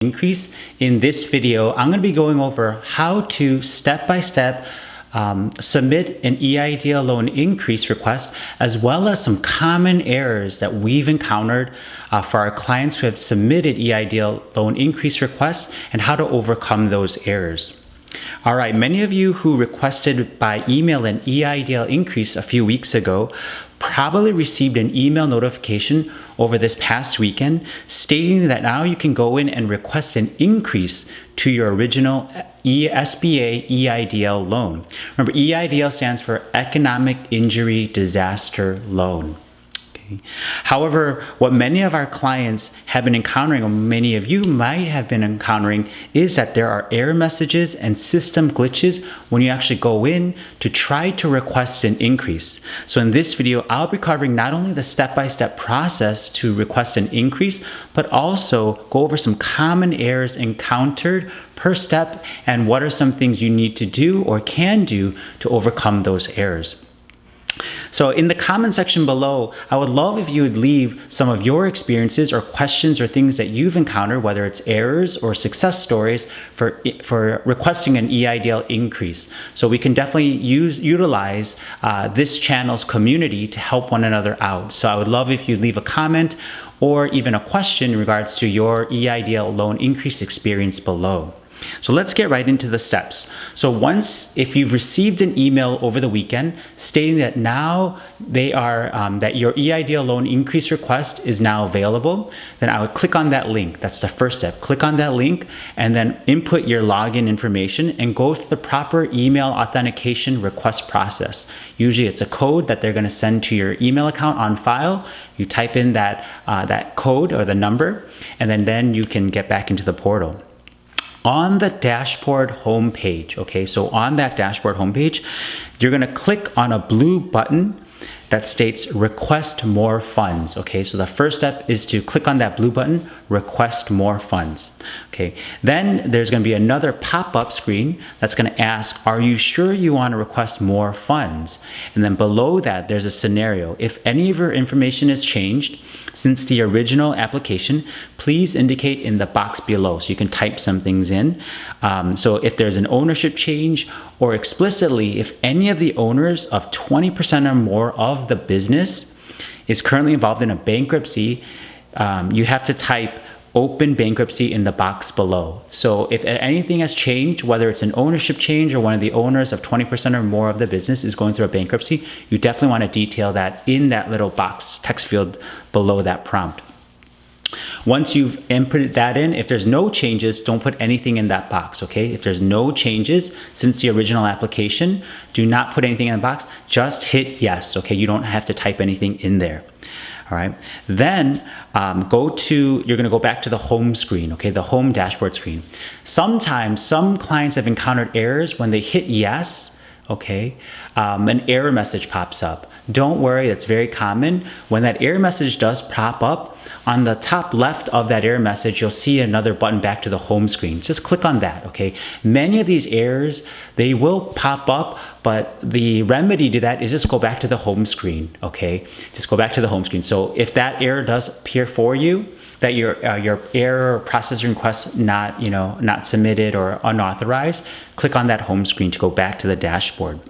increase. In this video, I'm going to be going over how to step-by-step submit an EIDL loan increase request, as well as some common errors that we've encountered for our clients who have submitted EIDL loan increase requests and how to overcome those errors. All right, many of you who requested by email an EIDL increase a few weeks ago probably received an email notification over this past weekend stating that now you can go in and request an increase to your original SBA EIDL loan. Remember, EIDL stands for Economic Injury Disaster Loan. However, what many of our clients have been encountering, or many of you might have been encountering, is that there are error messages and system glitches when you actually go in to try to request an increase. So in this video, I'll be covering not only the step-by-step process to request an increase, but also go over some common errors encountered per step and what are some things you need to do or can do to overcome those errors. So in the comment section below, I would love if you would leave some of your experiences or questions or things that you've encountered, whether it's errors or success stories for requesting an EIDL increase. So we can definitely utilize this channel's community to help one another out. So I would love if you leave a comment or even a question in regards to your EIDL loan increase experience below. So let's get right into the steps. So if you've received an email over the weekend stating that now that your EIDL loan increase request is now available, then I would click on that link. That's the first step. Click on that link and then input your login information and go through the proper email authentication request process. Usually it's a code that they're going to send to your email account on file. You type in that code or the number, and then you can get back into the portal. On the dashboard homepage, okay, so on that dashboard homepage, you're going to click on a blue button that states request more funds. Okay, so the first step is to click on that blue button, request more funds. Okay, then there's going to be another pop-up screen that's going to ask, are you sure you want to request more funds? And then below that, there's a scenario. If any of your information is changed since the original application, please indicate in the box below. So you can type some things in. So if there's an ownership change, or explicitly, if any of the owners of 20% or more of the business is currently involved in a bankruptcy, you have to type open bankruptcy in the box below. So if anything has changed, whether it's an ownership change or one of the owners of 20% or more of the business is going through a bankruptcy, you definitely want to detail that in that little box text field below that prompt. Once you've inputted that in, if there's no changes, don't put anything in that box, okay? If there's no changes since the original application, do not put anything in the box, just hit yes, okay? You don't have to type anything in there, all right? Then you're gonna go back to the home screen, okay? The home dashboard screen. Sometimes some clients have encountered errors when they hit yes, okay? An error message pops up. Don't worry, that's very common. When that error message does pop up, on the top left of that error message, you'll see another button back to the home screen. Just click on that, okay? Many of these errors, they will pop up, but the remedy to that is just go back to the home screen, okay? Just go back to the home screen. So if that error does appear for you, that your error or processing request not submitted or unauthorized, click on that home screen to go back to the dashboard.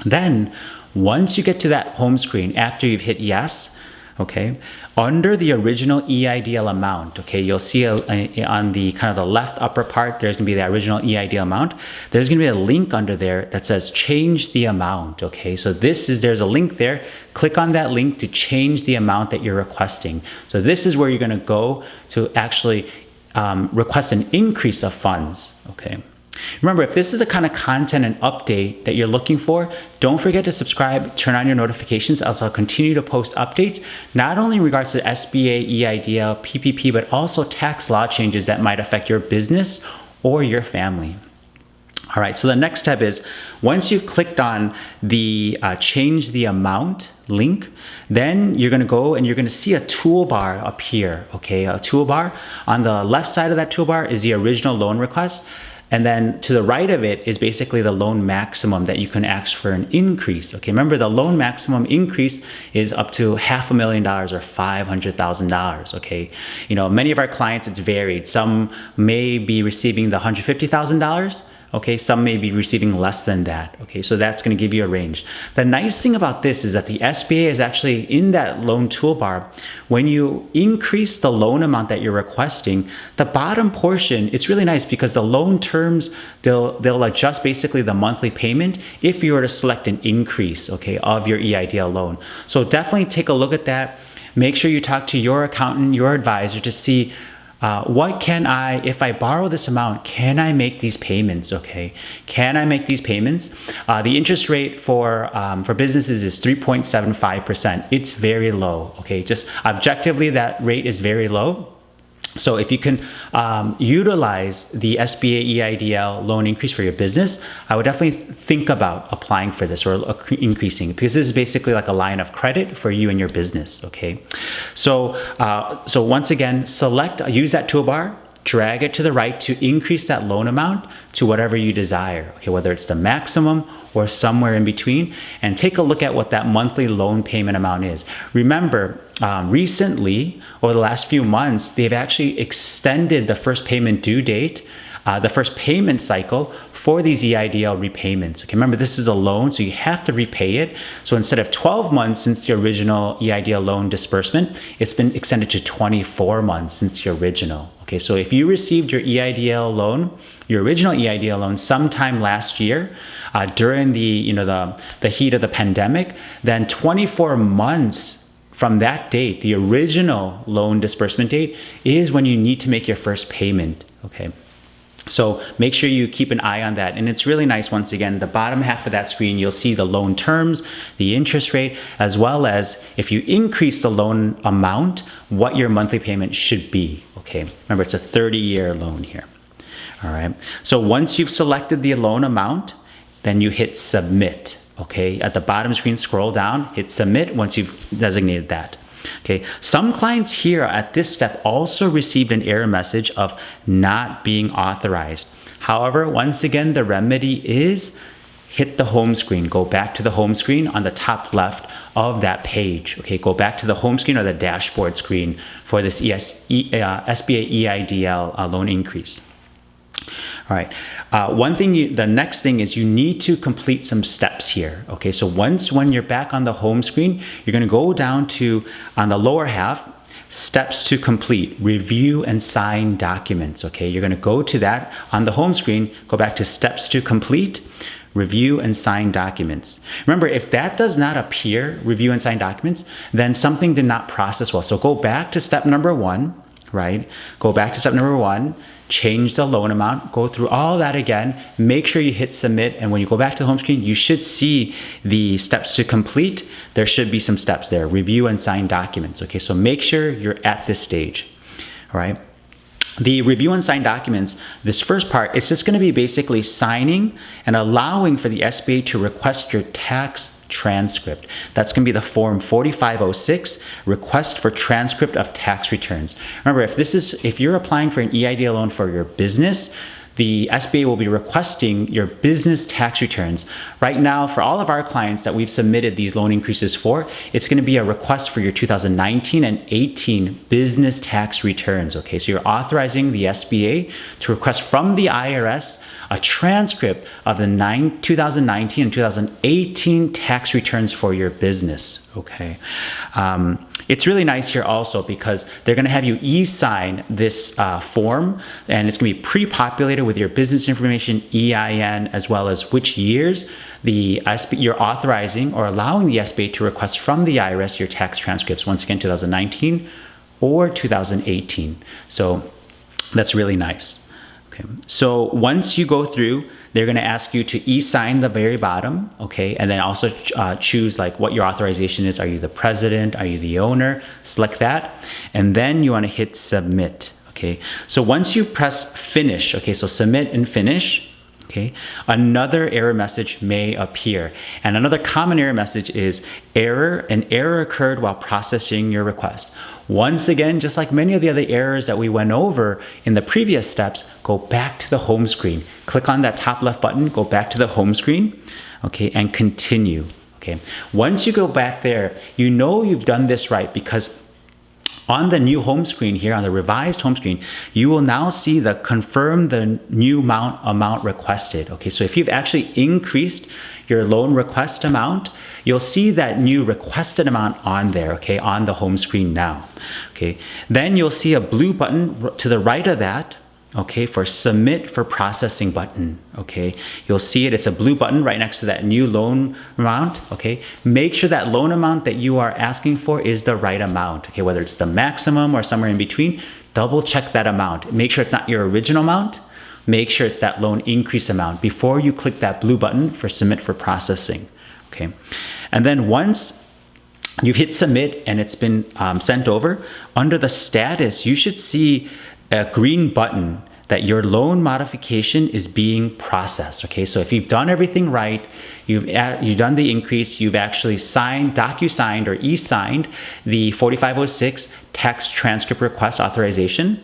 Then, once you get to that home screen, after you've hit yes, okay, under the original EIDL amount, okay, you'll see on the kind of the left upper part, there's gonna be the original EIDL amount. There's gonna be a link under there that says change the amount, okay? So there's a link there. Click on that link to change the amount that you're requesting. So this is where you're gonna go to actually request an increase of funds, okay? Remember, if this is the kind of content and update that you're looking for, don't forget to subscribe, turn on your notifications, else I'll continue to post updates, not only in regards to SBA, EIDL, PPP, but also tax law changes that might affect your business or your family. All right, so the next step is, once you've clicked on the change the amount link, then you're gonna go and you're gonna see a toolbar up here, okay? A toolbar. On the left side of that toolbar is the original loan request. And then to the right of it is basically the loan maximum that you can ask for an increase. Okay, remember the loan maximum increase is up to $500,000 or $500,000. Okay, many of our clients, it's varied. Some may be receiving the $150,000. Okay, some may be receiving less than that. Okay, so that's going to give you a range. The nice thing about this is that the SBA is actually in that loan toolbar. When you increase the loan amount that you're requesting, the bottom portion, it's really nice because the loan terms, they'll adjust basically the monthly payment if you were to select an increase, okay, of your EIDL loan. So definitely take a look at that. Make sure you talk to your accountant, your advisor to see if I borrow this amount, can I make these payments? Okay, can I make these payments? The interest rate for businesses is 3.75%. It's very low. Okay, just objectively, that rate is very low. So if you can utilize the SBA EIDL loan increase for your business, I would definitely think about applying for this or increasing, because this is basically like a line of credit for you and your business. Okay, so once again, use that toolbar, drag it to the right to increase that loan amount to whatever you desire. Okay, whether it's the maximum or somewhere in between, and take a look at what that monthly loan payment amount is. Remember, recently, over the last few months, they've actually extended the first payment due date, the first payment cycle for these EIDL repayments. Okay, remember, this is a loan, so you have to repay it. So instead of 12 months since the original EIDL loan disbursement, it's been extended to 24 months since the original. Okay, so if you received your EIDL loan, your original EIDL loan sometime last year, during the heat of the pandemic, then 24 months from that date, the original loan disbursement date, is when you need to make your first payment. Okay, so make sure you keep an eye on that. And it's really nice, once again, the bottom half of that screen, you'll see the loan terms, the interest rate, as well as if you increase the loan amount, what your monthly payment should be. Okay, remember, it's a 30-year loan here. All right, so once you've selected the loan amount, then you hit submit. Okay, at the bottom screen, scroll down, hit submit once you've designated that. Okay, some clients here at this step also received an error message of not being authorized. However, once again, the remedy is hit the home screen. Go back to the home screen on the top left of that page. Okay, go back to the home screen or the dashboard screen for this SBA EIDL loan increase. All right. The next thing is you need to complete some steps here. Okay, so when you're back on the home screen, you're going to go down to, on the lower half, steps to complete, review and sign documents. Okay, you're going to go to that on the home screen, go back to steps to complete, review and sign documents. Remember, if that does not appear, review and sign documents, then something did not process well. So go back to step number one, right? Go back to step number one, change the loan amount, go through all that again, make sure you hit submit, and when you go back to the home screen, you should see the steps to complete. There should be some steps there, review and sign documents. Okay, so make sure you're at this stage. All right. The review and sign documents, this first part, it's just going to be basically signing and allowing for the SBA to request your tax transcript. That's going to be the form 4506, request for transcript of tax returns. Remember, if you're applying for an EIDL loan for your business, the SBA will be requesting your business tax returns. Right now, for all of our clients that we've submitted these loan increases for, it's going to be a request for your 2019 and 18 business tax returns. Okay, so you're authorizing the SBA to request from the IRS a transcript of the 2019 and 2018 tax returns for your business. Okay. It's really nice here also because they're going to have you e-sign this form, and it's going to be pre-populated with your business information, EIN, as well as which years you're authorizing or allowing the SBA to request from the IRS your tax transcripts. Once again, 2019 or 2018. So that's really nice. Okay. So once you go through, they're going to ask you to e-sign the very bottom, okay, and then also choose like what your authorization is. Are you the president? Are you the owner? Select that, and then you want to hit submit, okay. So once you press finish, okay, so submit and finish, Okay. Another error message may appear. And another common error message is an error occurred while processing your request. Once again, just like many of the other errors that we went over in the previous steps, go back to the home screen. Click on that top left button, go back to the home screen, okay, and continue. Okay. Once you go back there, you know you've done this right, because on the new home screen here, on the revised home screen, you will now see the confirm the new amount requested. Okay, so if you've actually increased your loan request amount, you'll see that new requested amount on there, okay, on the home screen now. Okay, then you'll see a blue button to the right of that, okay, for submit for processing button. Okay, you'll see it's a blue button right next to that new loan amount. Okay, make sure that loan amount that you are asking for is the right amount. Okay, whether it's the maximum or somewhere in between, double check that amount. Make sure it's not your original amount. Make sure it's that loan increase amount before you click that blue button for submit for processing. Okay, and then once you've hit submit and it's been sent over, under the status, you should see a green button that your loan modification is being processed. Okay, so if you've done everything right, you've done the increase, you've actually docu-signed or e-signed the 4506 tax transcript request authorization,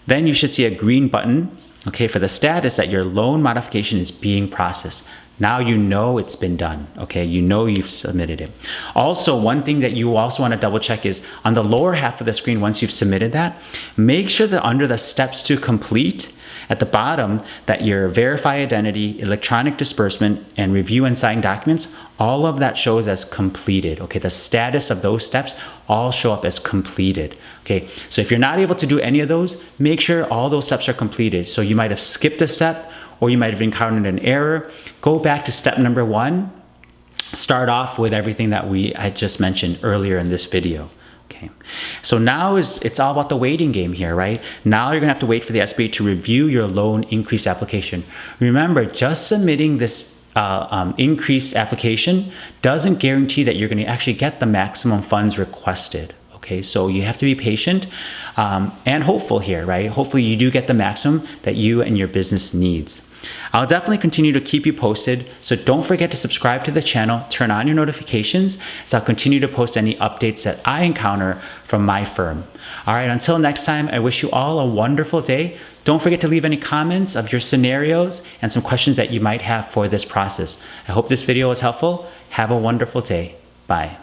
then you should see a green button, okay, for the status that your loan modification is being processed. Now you know it's been done, okay? You know you've submitted it. Also, one thing that you also want to double check is on the lower half of the screen, once you've submitted that, make sure that under the steps to complete at the bottom that your verify identity, electronic disbursement, and review and sign documents, all of that shows as completed, okay? The status of those steps all show up as completed, okay? So if you're not able to do any of those, make sure all those steps are completed. So you might have skipped a step, or you might have encountered an error. Go back to step number 1. Start off with everything that I just mentioned earlier in this video. Okay. So now it's all about the waiting game here, right? Now you're gonna have to wait for the SBA to review your loan increase application. Remember, just submitting this increased application doesn't guarantee that you're gonna actually get the maximum funds requested. Okay, so you have to be patient and hopeful here, right? Hopefully you do get the maximum that you and your business needs. I'll definitely continue to keep you posted, so don't forget to subscribe to the channel, turn on your notifications, so I'll continue to post any updates that I encounter from my firm. All right, until next time, I wish you all a wonderful day. Don't forget to leave any comments of your scenarios and some questions that you might have for this process. I hope this video was helpful. Have a wonderful day. Bye.